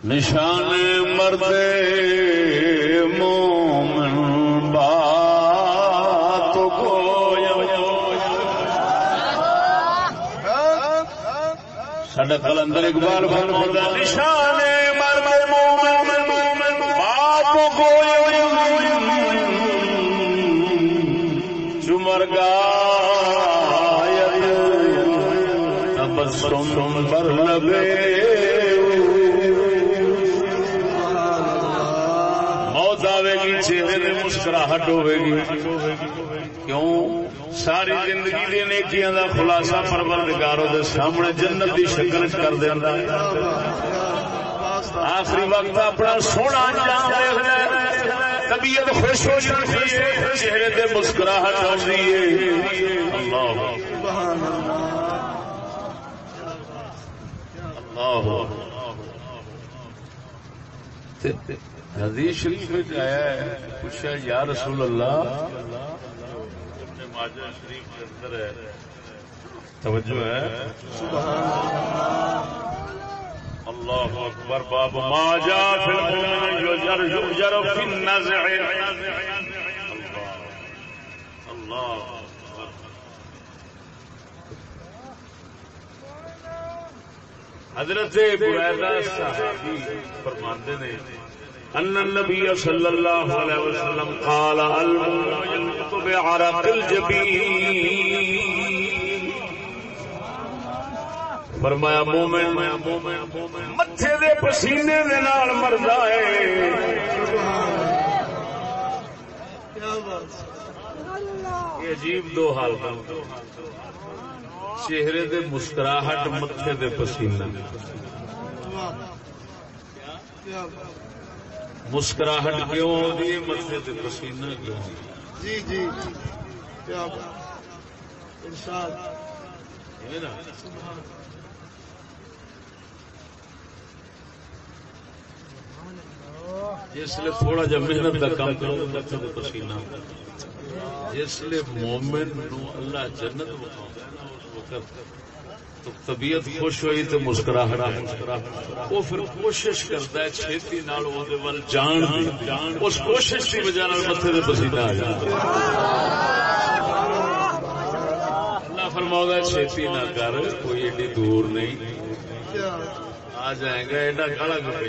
نشان مرد مومن بات کو ساڈا قلندر اقبال فرماتا نشان مرد مومن بات کو چمر گایت تبسم بر لبے چہرے میں مسکراہٹ ہوے گی کیوں ساری زندگی دے نیکیاں دا خلاصہ پروردگار دے سامنے جنت دی شکل کر دیندا ہے آخری وقت اپنا سونا انجام دیکھدا ہے طبیعت خوش ہو جاتی ہے چہرے تے مسکراہٹ آندی ہے اللہ سبحان اللہ اللہ حدیث شریف میں آیا ہے پوچھا یا رسول اللہ ابن ماجہ شریف کے اندر ہے توجہ ہے اللہ اکبر باب ما جاء فی المؤمن یجر فی النزع اللہ حضرت بریدہ صحابی فرماتے ہیں ان النبی صلی اللہ علیہ وسلم قال المؤمن بعرق الجبین فرمایا مومن متھے دے پسینے دے نال مردا ہے یہ عجیب دو حالت چہرے دے مسکراہٹ متھے دے پسینے مسکراہٹ کیوں ہوتی ہے متھے تے پسینہ کیوں جی جی کیا ارشاد ہے نا جس لئے تھوڑا جب محنت کا کام کرو متھے تے پسینہ جس لئے مومن نو اللہ جنت بخاؤں اس وقت تو طبیعت خوش ہوئی تو مسکراہٹ وہ پھر کوشش کرتا ہے چھیتی نال اودے ول جان اس کوشش کی وجہ نال متھے تے پسینہ آ جاتا اللہ فرماؤں گا چھیتی نہ کر کوئی ایڈی دور نہیں آ جائے گا ایڈا کھڑا کر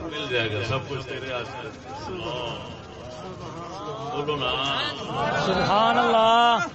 مل جائے گا سب کچھ تیرے ہاتھ میں بولو نا سبحان اللہ